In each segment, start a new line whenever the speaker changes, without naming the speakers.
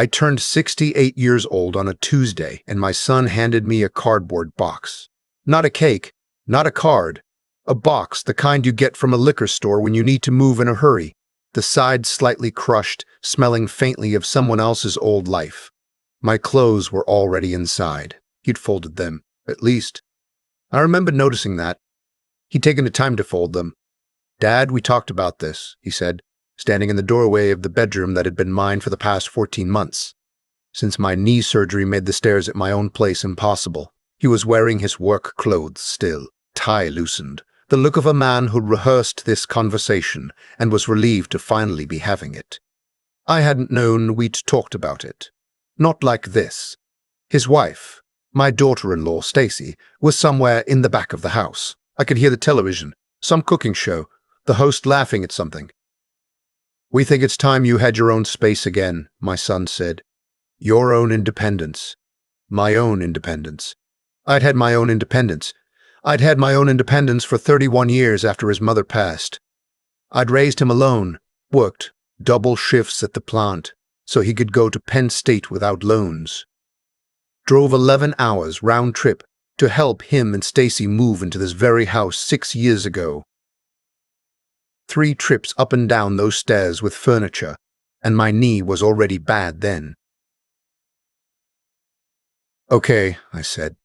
I turned 68 years old on a Tuesday, and my son handed me a cardboard box. Not a cake, not a card. A box, the kind you get from a liquor store when you need to move in a hurry. The sides slightly crushed, smelling faintly of someone else's old life. My clothes were already inside. He'd folded them, at least. I remembered noticing that. He'd taken the time to fold them. "Dad, we talked about this," he said, standing in the doorway of the bedroom that had been mine for the past 14 months. Since my knee surgery made the stairs at my own place impossible, he was wearing his work clothes still, tie loosened, the look of a man who'd rehearsed this conversation and was relieved to finally be having it. I hadn't known we'd talked about it. Not like this. His wife, my daughter-in-law, Stacy, was somewhere in the back of the house. I could hear the television, some cooking show, the host laughing at something. "We think it's time you had your own space again," my son said. "Your own independence." My own independence. I'd had my own independence. I'd had my own independence for 31 years after his mother passed. I'd raised him alone, worked double shifts at the plant so he could go to Penn State without loans. Drove 11 hours round trip to help him and Stacy move into this very house 6 years ago. 3 trips up and down those stairs with furniture, and my knee was already bad then. "Okay," I said.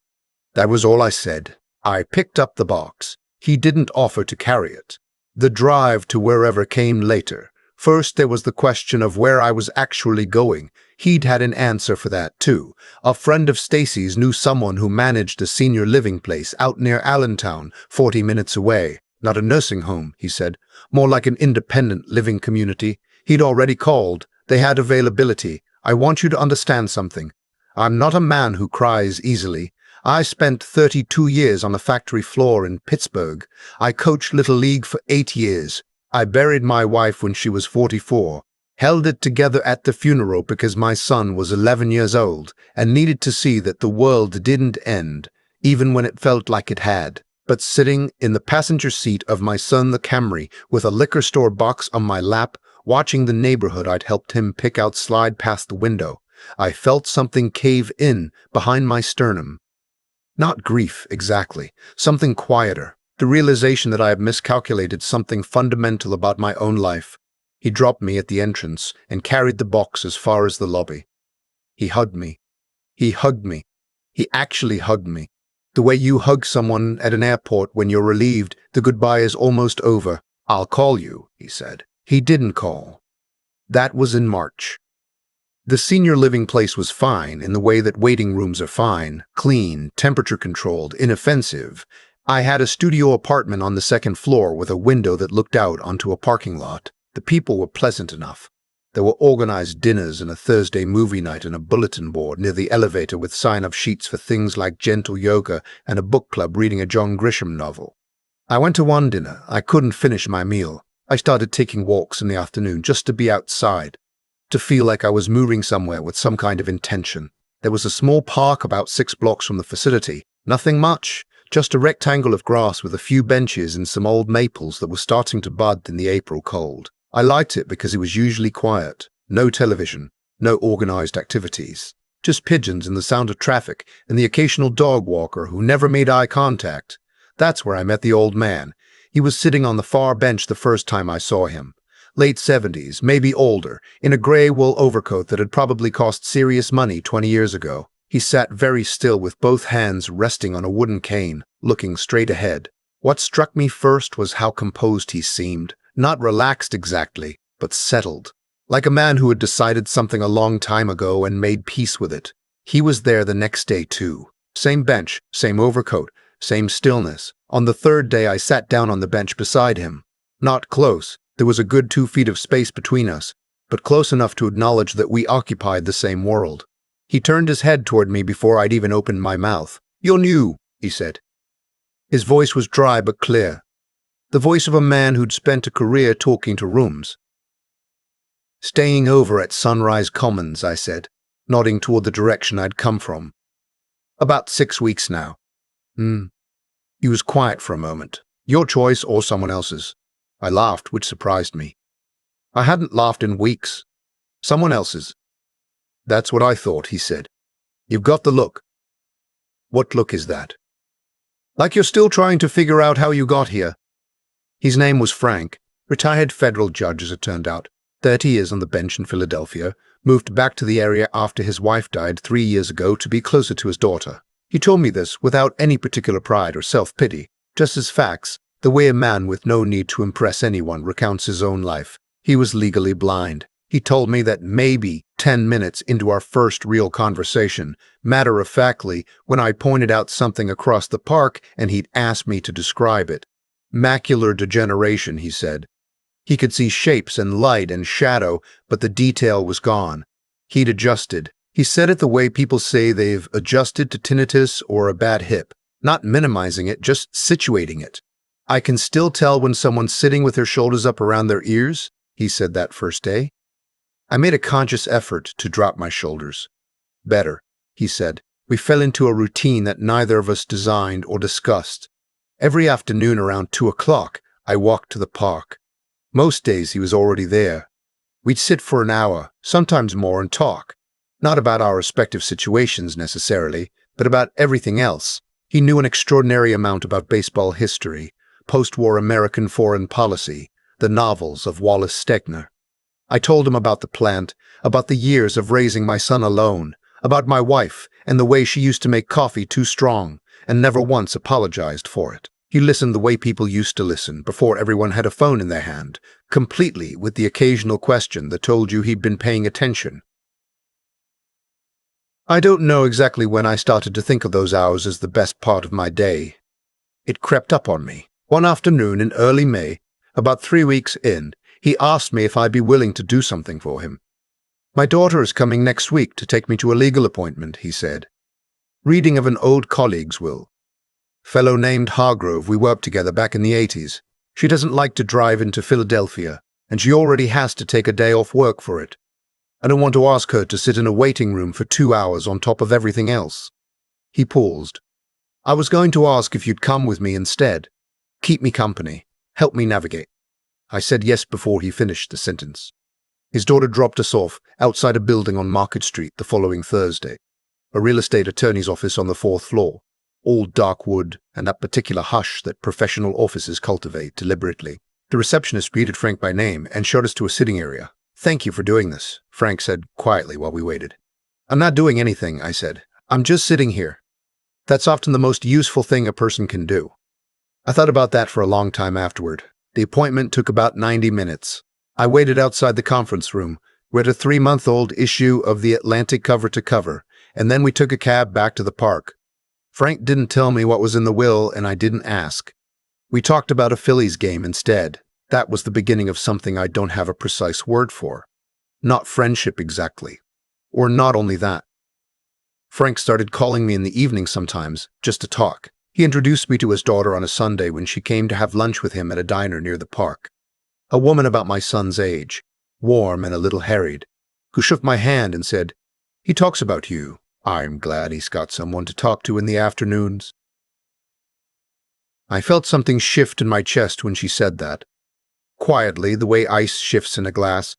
That was all I said. I picked up the box. He didn't offer to carry it. The drive to wherever came later. First, there was the question of where I was actually going. He'd had an answer for that, too. A friend of Stacy's knew someone who managed a senior living place out near Allentown, 40 minutes away. Not a nursing home, he said. More like an independent living community. He'd already called. They had availability. I want you to understand something. I'm not a man who cries easily. I spent 32 years on the factory floor in Pittsburgh. I coached Little League for 8 years. I buried my wife when she was 44. Held it together at the funeral because my son was 11 years old and needed to see that the world didn't end, even when it felt like it had. But sitting in the passenger seat of my son the Camry with a liquor store box on my lap, watching the neighborhood I'd helped him pick out slide past the window, I felt something cave in behind my sternum. Not grief, exactly. Something quieter. The realization that I had miscalculated something fundamental about my own life. He dropped me at the entrance and carried the box as far as the lobby. He hugged me. He hugged me. He actually hugged me. The way you hug someone at an airport when you're relieved the goodbye is almost over. "I'll call you," he said. He didn't call. That was in March. The senior living place was fine in the way that waiting rooms are fine, clean, temperature-controlled, inoffensive. I had a studio apartment on the 2nd floor with a window that looked out onto a parking lot. The people were pleasant enough. There were organized dinners and a Thursday movie night and a bulletin board near the elevator with sign-up sheets for things like gentle yoga and a book club reading a John Grisham novel. I went to one dinner. I couldn't finish my meal. I started taking walks in the afternoon just to be outside, to feel like I was moving somewhere with some kind of intention. There was a small park about 6 blocks from the facility. Nothing much, just a rectangle of grass with a few benches and some old maples that were starting to bud in the April cold. I liked it because it was usually quiet. No television, no organized activities. Just pigeons and the sound of traffic and the occasional dog walker who never made eye contact. That's where I met the old man. He was sitting on the far bench the first time I saw him. Late 70s, maybe older, in a gray wool overcoat that had probably cost serious money 20 years ago. He sat very still with both hands resting on a wooden cane, looking straight ahead. What struck me first was how composed he seemed. Not relaxed exactly, but settled. Like a man who had decided something a long time ago and made peace with it. He was there the next day too. Same bench, same overcoat, same stillness. On the 3rd day I sat down on the bench beside him. Not close. There was a good 2 feet of space between us, but close enough to acknowledge that we occupied the same world. He turned his head toward me before I'd even opened my mouth. "You're new," he said. His voice was dry but clear. The voice of a man who'd spent a career talking to rooms. "Staying over at Sunrise Commons," I said, nodding toward the direction I'd come from. "About 6 weeks now." He was quiet for a moment. "Your choice or someone else's." I laughed, which surprised me. I hadn't laughed in weeks. "Someone else's." That's what I thought, he said. You've got the look. What look is that? Like you're still trying to figure out how you got here. His name was Frank, retired federal judge as it turned out, 30 years on the bench in Philadelphia, moved back to the area after his wife died 3 years ago to be closer to his daughter. He told me this without any particular pride or self-pity, just as facts, the way a man with no need to impress anyone recounts his own life. He was legally blind. He told me that maybe 10 minutes into our first real conversation, matter-of-factly, when I pointed out something across the park and he'd asked me to describe it. Macular degeneration, he said. He could see shapes and light and shadow, but the detail was gone. He'd adjusted. He said it the way people say they've adjusted to tinnitus or a bad hip, not minimizing it, just situating it. I can still tell when someone's sitting with their shoulders up around their ears, he said that first day. I made a conscious effort to drop my shoulders. Better, he said. We fell into a routine that neither of us designed or discussed. Every afternoon around 2 o'clock, I walked to the park. Most days he was already there. We'd sit for an hour, sometimes more, and talk. Not about our respective situations necessarily, but about everything else. He knew an extraordinary amount about baseball history, post-war American foreign policy, the novels of Wallace Stegner. I told him about the plant, about the years of raising my son alone, about my wife and the way she used to make coffee too strong and never once apologized for it. He listened the way people used to listen before everyone had a phone in their hand, completely with the occasional question that told you he'd been paying attention. I don't know exactly when I started to think of those hours as the best part of my day. It crept up on me. One afternoon in early May, about 3 weeks in, he asked me if I'd be willing to do something for him. My daughter is coming next week to take me to a legal appointment, he said. Reading of an old colleague's will. Fellow named Hargrove, we worked together back in the 80s. She doesn't like to drive into Philadelphia, and she already has to take a day off work for it. I don't want to ask her to sit in a waiting room for 2 hours on top of everything else. He paused. I was going to ask if you'd come with me instead. Keep me company. Help me navigate. I said yes before he finished the sentence. His daughter dropped us off outside a building on Market Street the following Thursday, a real estate attorney's office on the 4th floor, all dark wood and that particular hush that professional offices cultivate deliberately. The receptionist greeted Frank by name and showed us to a sitting area. Thank you for doing this, Frank said quietly while we waited. I'm not doing anything, I said. I'm just sitting here. That's often the most useful thing a person can do. I thought about that for a long time afterward. The appointment took about 90 minutes. I waited outside the conference room, read a 3-month-old issue of The Atlantic cover to cover, and then we took a cab back to the park. Frank didn't tell me what was in the will, and I didn't ask. We talked about a Phillies game instead. That was the beginning of something I don't have a precise word for. Not friendship exactly. Or not only that. Frank started calling me in the evening sometimes, just to talk. He introduced me to his daughter on a Sunday when she came to have lunch with him at a diner near the park. A woman about my son's age, warm and a little harried, who shook my hand and said, "He talks about you. I'm glad he's got someone to talk to in the afternoons." I felt something shift in my chest when she said that. Quietly, the way ice shifts in a glass.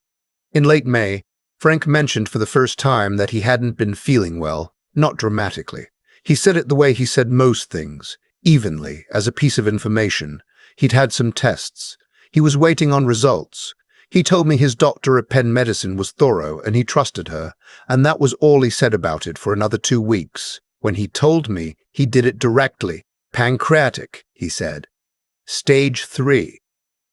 In late May, Frank mentioned for the first time that he hadn't been feeling well, not dramatically. He said it the way he said most things, evenly, as a piece of information. He'd had some tests. He was waiting on results. He told me his doctor at Penn Medicine was thorough and he trusted her, and that was all he said about it for another 2 weeks. When he told me, he did it directly. Pancreatic, he said. Stage 3.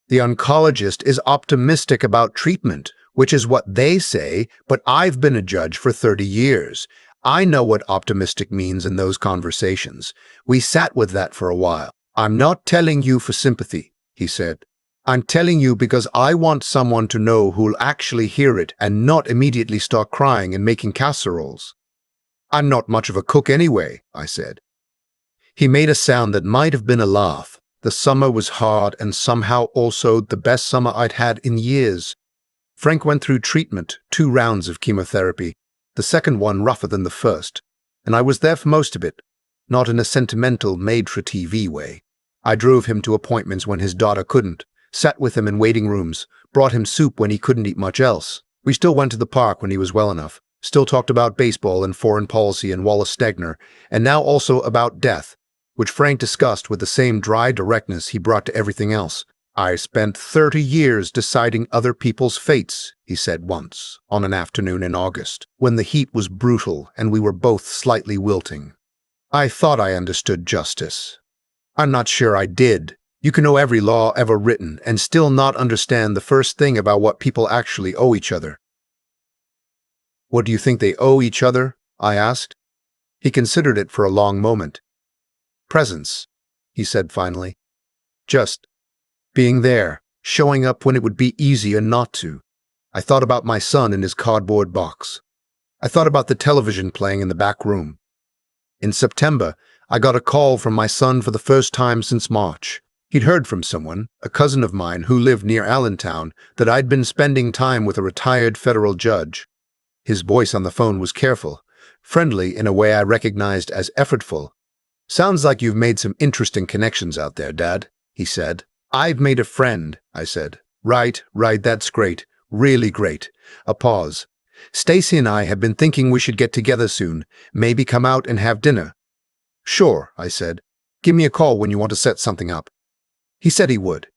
The oncologist is optimistic about treatment, which is what they say, but I've been a judge for 30 years. I know what optimistic means in those conversations. We sat with that for a while. I'm not telling you for sympathy, he said. I'm telling you because I want someone to know who'll actually hear it and not immediately start crying and making casseroles. I'm not much of a cook anyway, I said. He made a sound that might have been a laugh. The summer was hard and somehow also the best summer I'd had in years. Frank went through treatment, 2 rounds of chemotherapy, the second one rougher than the first, and I was there for most of it, not in a sentimental made-for-TV way. I drove him to appointments when his daughter couldn't, sat with him in waiting rooms, brought him soup when he couldn't eat much else. We still went to the park when he was well enough, Still talked about baseball and foreign policy and Wallace Stegner, and now also about death, which Frank discussed with the same dry directness he brought to everything else. "I spent 30 years deciding other people's fates," he said once, on an afternoon in August, when the heat was brutal and we were both slightly wilting. "I thought I understood justice. I'm not sure I did. You can know every law ever written and still not understand the first thing about what people actually owe each other." "What do you think they owe each other?" I asked. He considered it for a long moment. "Presence," he said finally. "Just being there, showing up when it would be easier not to." I thought about my son in his cardboard box. I thought about the television playing in the back room. In September, I got a call from my son for the first time since March. He'd heard from someone, a cousin of mine who lived near Allentown, that I'd been spending time with a retired federal judge. His voice on the phone was careful, friendly in a way I recognized as effortful. "Sounds like you've made some interesting connections out there, Dad," he said. "I've made a friend," I said. Right, that's great. Really great." A pause. "Stacy and I have been thinking we should get together soon, maybe come out and have dinner." "Sure," I said. "Give me a call when you want to set something up." He said he would.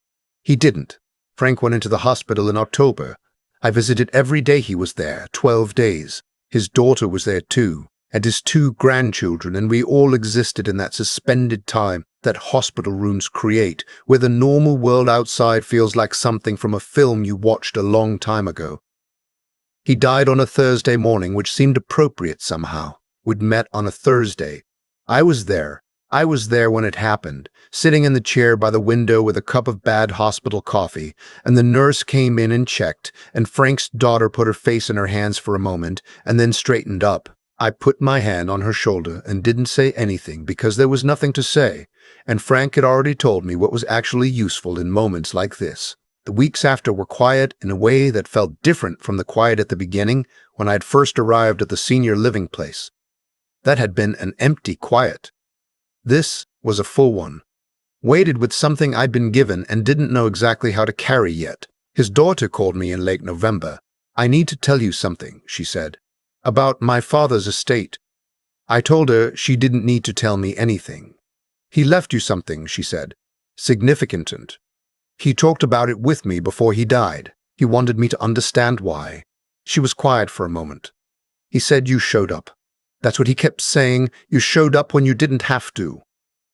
He didn't. Frank went into the hospital in October. I visited every day he was there, 12 days. His daughter was there too, and his 2 grandchildren, and we all existed in that suspended time that hospital rooms create, where the normal world outside feels like something from a film you watched a long time ago. He died on a Thursday morning, which seemed appropriate somehow. We'd met on a Thursday. I was there when it happened, sitting in the chair by the window with a cup of bad hospital coffee, and the nurse came in and checked, and Frank's daughter put her face in her hands for a moment, and then straightened up. I put my hand on her shoulder and didn't say anything because there was nothing to say, and Frank had already told me what was actually useful in moments like this. The weeks after were quiet in a way that felt different from the quiet at the beginning when I'd first arrived at the senior living place. That had been an empty quiet. This was a full one, weighted with something I'd been given and didn't know exactly how to carry yet. His daughter called me in late November. "I need to tell you something," she said, "about my father's estate." I told her she didn't need to tell me anything. "He left you something," she said, "significant. He talked about it with me before he died. He wanted me to understand why." She was quiet for a moment. "He said you showed up. That's what he kept saying. You showed up when you didn't have to."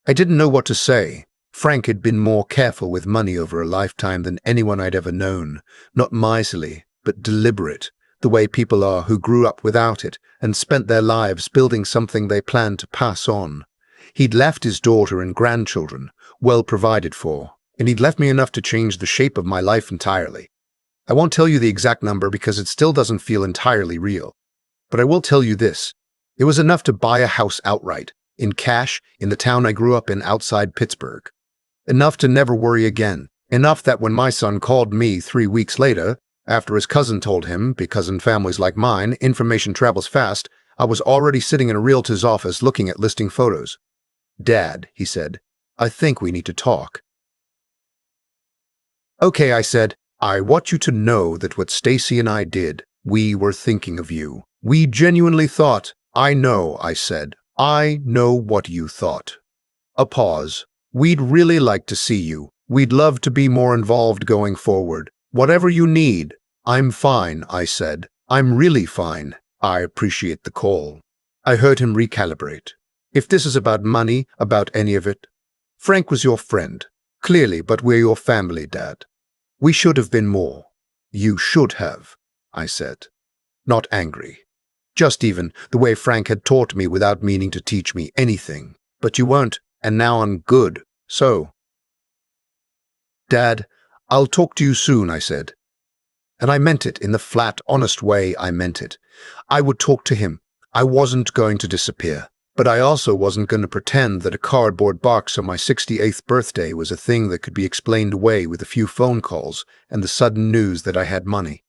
I didn't know what to say. Frank had been more careful with money over a lifetime than anyone I'd ever known. Not miserly, but deliberate, the way people are who grew up without it and spent their lives building something they planned to pass on. He'd left his daughter and grandchildren, well provided for, and he'd left me enough to change the shape of my life entirely. I won't tell you the exact number because it still doesn't feel entirely real. But I will tell you this. It was enough to buy a house outright, in cash, in the town I grew up in outside Pittsburgh. Enough to never worry again. Enough that when my son called me 3 weeks later, after his cousin told him, because in families like mine, information travels fast, I was already sitting in a realtor's office looking at listing photos. "Dad," he said, "I think we need to talk." "Okay," I said, "I want you to know that what Stacy and I did, we were thinking of you. We genuinely thought." "I know," I said. "I know what you thought." A pause. "We'd really like to see you. We'd love to be more involved going forward. Whatever you need." "I'm fine," I said. "I'm really fine. I appreciate the call." I heard him recalibrate. "If this is about money, about any of it, Frank was your friend. Clearly, but we're your family, Dad. We should have been more." "You should have," I said. Not angry. Just even the way Frank had taught me without meaning to teach me anything. "But you weren't, and now I'm good. So." "Dad, I'll talk to you soon," I said. And I meant it in the flat, honest way I meant it. I would talk to him. I wasn't going to disappear. But I also wasn't going to pretend that a cardboard box on my 68th birthday was a thing that could be explained away with a few phone calls and the sudden news that I had money.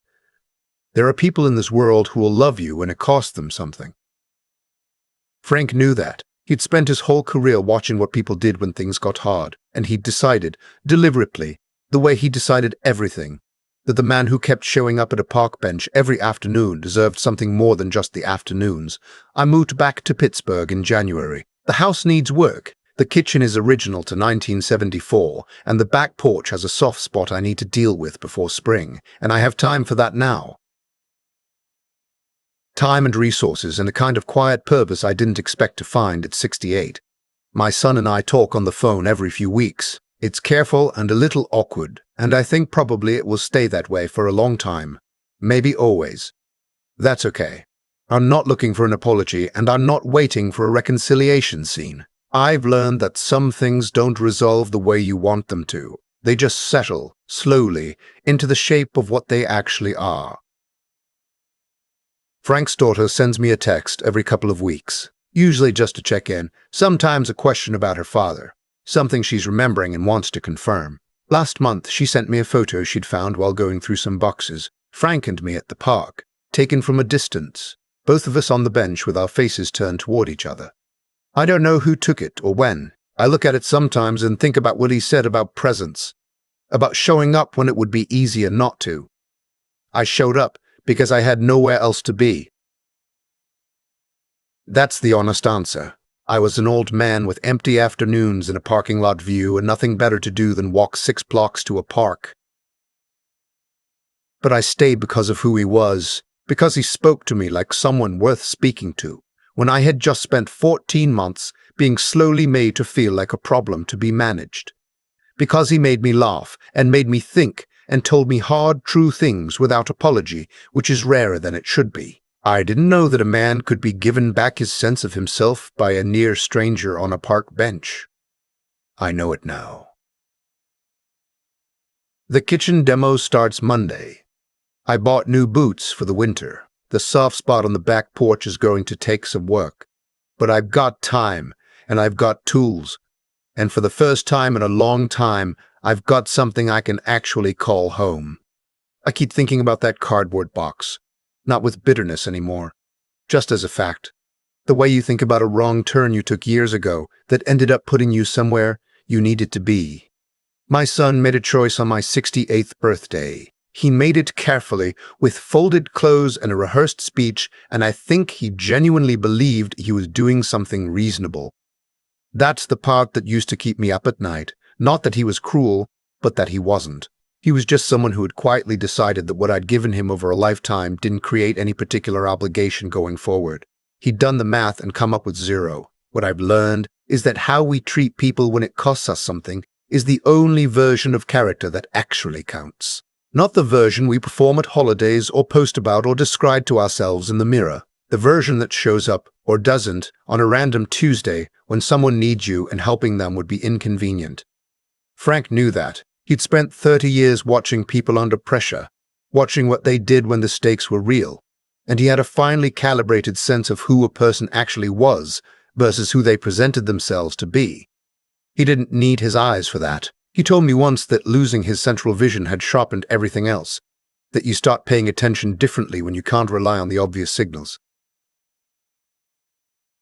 There are people in this world who will love you when it costs them something. Frank knew that. He'd spent his whole career watching what people did when things got hard, and he'd decided, deliberately, the way he decided everything, that the man who kept showing up at a park bench every afternoon deserved something more than just the afternoons. I moved back to Pittsburgh in January. The house needs work. The kitchen is original to 1974, and the back porch has a soft spot I need to deal with before spring, and I have time for that now. Time and resources and a kind of quiet purpose I didn't expect to find at 68. My son and I talk on the phone every few weeks. It's careful and a little awkward, and I think probably it will stay that way for a long time. Maybe always. That's okay. I'm not looking for an apology, and I'm not waiting for a reconciliation scene. I've learned that some things don't resolve the way you want them to. They just settle, slowly, into the shape of what they actually are. Frank's daughter sends me a text every couple of weeks, usually just to check in, sometimes a question about her father, something she's remembering and wants to confirm. Last month, she sent me a photo she'd found while going through some boxes, Frank and me at the park, taken from a distance, both of us on the bench with our faces turned toward each other. I don't know who took it or when. I look at it sometimes and think about what he said about presence, about showing up when it would be easier not to. I showed up because I had nowhere else to be. That's the honest answer. I was an old man with empty afternoons in a parking lot view and nothing better to do than walk 6 blocks to a park. But I stayed because of who he was, because he spoke to me like someone worth speaking to, when I had just spent 14 months being slowly made to feel like a problem to be managed. Because he made me laugh and made me think and told me hard, true things without apology, which is rarer than it should be. I didn't know that a man could be given back his sense of himself by a near stranger on a park bench. I know it now. The kitchen demo starts Monday. I bought new boots for the winter. The soft spot on the back porch is going to take some work. But I've got time, and I've got tools. And for the first time in a long time, I've got something I can actually call home. I keep thinking about that cardboard box. Not with bitterness anymore, just as a fact. The way you think about a wrong turn you took years ago that ended up putting you somewhere you needed to be. My son made a choice on my 68th birthday. He made it carefully, with folded clothes and a rehearsed speech, and I think he genuinely believed he was doing something reasonable. That's the part that used to keep me up at night. Not that he was cruel, but that he wasn't. He was just someone who had quietly decided that what I'd given him over a lifetime didn't create any particular obligation going forward. He'd done the math and come up with 0. What I've learned is that how we treat people when it costs us something is the only version of character that actually counts. Not the version we perform at holidays or post about or describe to ourselves in the mirror. The version that shows up, or doesn't, on a random Tuesday when someone needs you and helping them would be inconvenient. Frank knew that. He'd spent 30 years watching people under pressure, watching what they did when the stakes were real, and he had a finely calibrated sense of who a person actually was versus who they presented themselves to be. He didn't need his eyes for that. He told me once that losing his central vision had sharpened everything else, that you start paying attention differently when you can't rely on the obvious signals.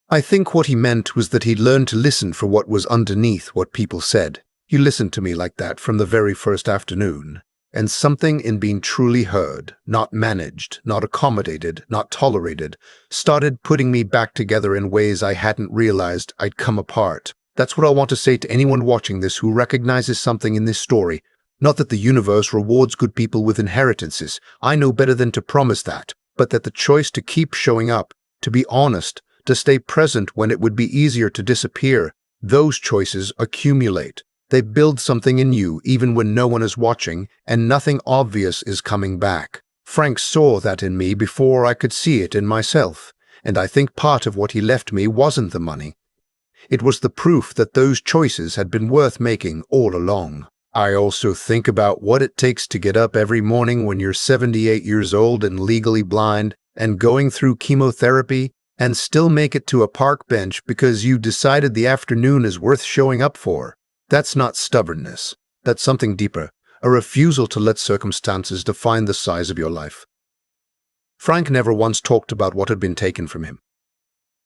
I think what he meant was that he'd learned to listen for what was underneath what people said. He listened to me like that from the very first afternoon, and something in being truly heard, not managed, not accommodated, not tolerated, started putting me back together in ways I hadn't realized I'd come apart. That's what I want to say to anyone watching this who recognizes something in this story. Not that the universe rewards good people with inheritances. I know better than to promise that, but that the choice to keep showing up, to be honest, to stay present when it would be easier to disappear, those choices accumulate. They build something in you even when no one is watching and nothing obvious is coming back. Frank saw that in me before I could see it in myself, and I think part of what he left me wasn't the money. It was the proof that those choices had been worth making all along. I also think about what it takes to get up every morning when you're 78 years old and legally blind and going through chemotherapy and still make it to a park bench because you decided the afternoon is worth showing up for. That's not stubbornness. That's something deeper, a refusal to let circumstances define the size of your life. Frank never once talked about what had been taken from him.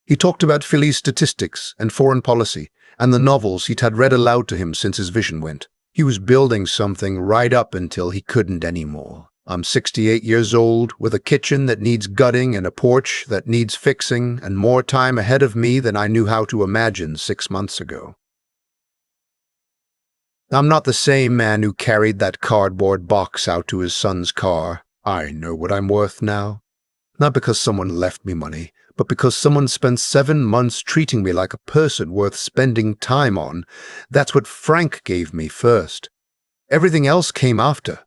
He talked about Philly's statistics and foreign policy and the novels he'd had read aloud to him since his vision went. He was building something right up until he couldn't anymore. I'm 68 years old, with a kitchen that needs gutting and a porch that needs fixing, and more time ahead of me than I knew how to imagine 6 months ago. I'm not the same man who carried that cardboard box out to his son's car. I know what I'm worth now. Not because someone left me money, but because someone spent 7 months treating me like a person worth spending time on. That's what Frank gave me first. Everything else came after.